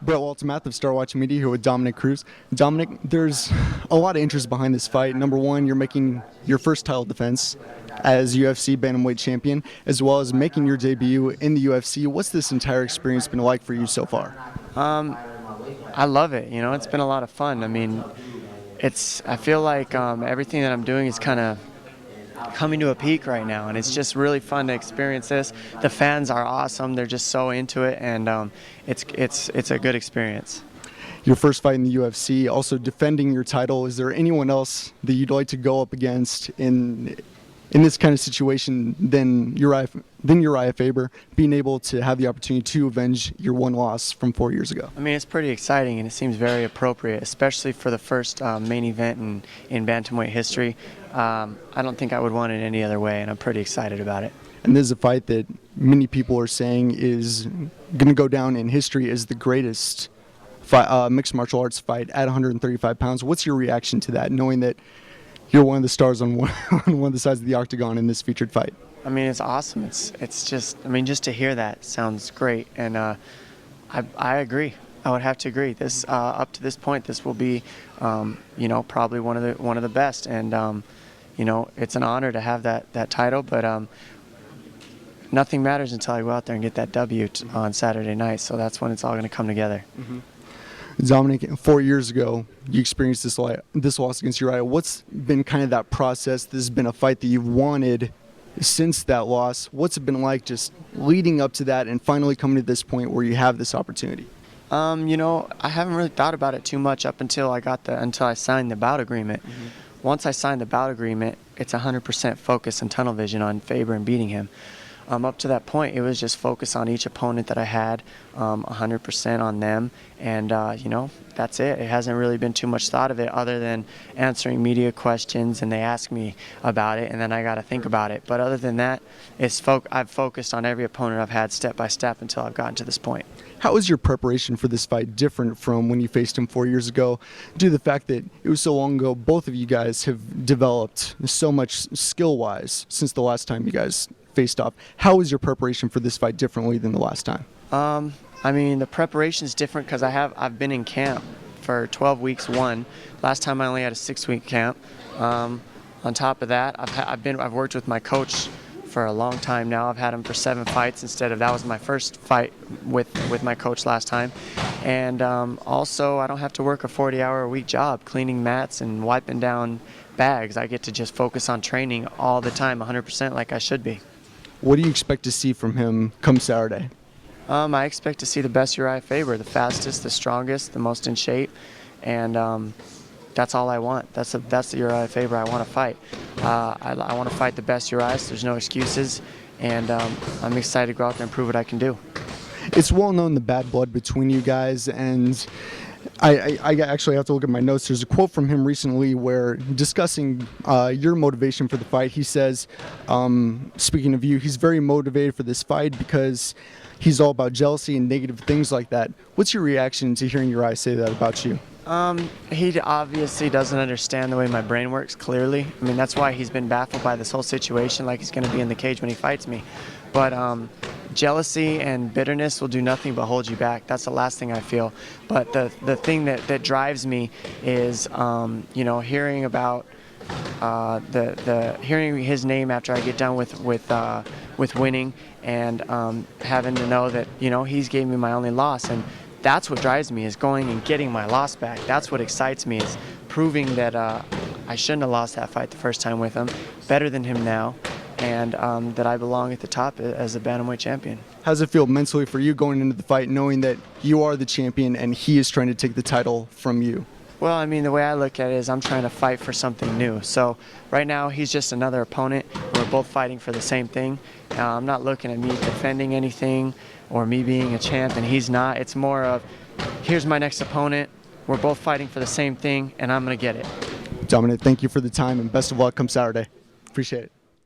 Brett Waltemath of Star Watch Media here with Dominick Cruz. Dominick, there's a lot of interest behind this fight. Number one, you're making your first title defense as UFC Bantamweight Champion, as well as making your debut in the UFC. What's this entire experience been like for you so far? I love it. You know, it's been a lot of fun. I mean, I feel like everything that I'm doing is kind of coming to a peak right now, and it's just really fun to experience this. The fans are awesome. They're just so into it, and it's a good experience. Your first fight in the UFC, also defending your title. Is there anyone else that you'd like to go up against in this kind of situation than Urijah Faber, being able to have the opportunity to avenge your one loss from 4 years ago? I mean, it's pretty exciting, and it seems very appropriate, especially for the first main event in bantamweight history. I don't think I would want it any other way, and I'm pretty excited about it. And this is a fight that many people are saying is going to go down in history as the greatest mixed martial arts fight at 135 pounds. What's your reaction to that, knowing that you're one of the stars on one of the sides of the octagon in this featured fight? I mean, it's awesome. It's just, I mean, just to hear that sounds great, and I agree. I would have to agree. This up to this point, this will be, you know, probably one of the best, and you know, it's an honor to have that title, but nothing matters until I go out there and get that W on Saturday night. So that's when it's all going to come together. Mm-hmm. Dominick, 4 years ago, you experienced this loss against Urijah. What's been kind of that process? This has been a fight that you've wanted since that loss. What's it been like just leading up to that and finally coming to this point where you have this opportunity? You know, I haven't really thought about it too much up until I signed the bout agreement. Mm-hmm. Once I signed the bout agreement, it's 100% focus and tunnel vision on Faber and beating him. Up to that point, it was just focus on each opponent that I had, 100% on them, and you know, that's it. It hasn't really been too much thought of it other than answering media questions, and they ask me about it, and then I got to think about it. But other than that, I've focused on every opponent I've had step by step until I've gotten to this point. How is your preparation for this fight different from when you faced him 4 years ago, due to the fact that it was so long ago? Both of you guys have developed so much skill-wise since the last time you guys faced off. How is your preparation for this fight differently than the last time? I mean, the preparation is different because I've been in camp for 12 weeks. Last time I only had a 6-week camp. On top of that, I've worked with my coach for a long time now. I've had him for 7 fights that was my first fight with my coach last time. And also, I don't have to work a 40-hour-a-week job cleaning mats and wiping down bags. I get to just focus on training all the time, 100% like I should be. What do you expect to see from him come Saturday? I expect to see the best Urijah Faber, the fastest, the strongest, the most in shape, and that's all I want. That's the Urijah Faber I want to fight. I want to fight the best Urijah, so there's no excuses, and I'm excited to go out there and prove what I can do. It's well known the bad blood between you guys, and I actually have to look at my notes. There's a quote from him recently where, discussing your motivation for the fight, he says, speaking of you, he's very motivated for this fight because he's all about jealousy and negative things like that. What's your reaction to hearing Urijah say that about you? He obviously doesn't understand the way my brain works, clearly. I mean, that's why he's been baffled by this whole situation, like he's going to be in the cage when he fights me. But jealousy and bitterness will do nothing but hold you back. That's the last thing I feel. But the thing that drives me is, you know, hearing about hearing his name after I get done with winning, and having to know that, you know, he's gave me my only loss, and that's what drives me, is going and getting my loss back. That's what excites me, is proving that I shouldn't have lost that fight the first time with him, better than him now, and that I belong at the top as a bantamweight champion. How does it feel mentally for you going into the fight, knowing that you are the champion and he is trying to take the title from you? Well, I mean, the way I look at it is I'm trying to fight for something new. So right now, he's just another opponent. We're both fighting for the same thing. I'm not looking at me defending anything or me being a champ, and he's not. It's more of, here's my next opponent. We're both fighting for the same thing, and I'm going to get it. Dominick, thank you for the time, and best of luck come Saturday. Appreciate it.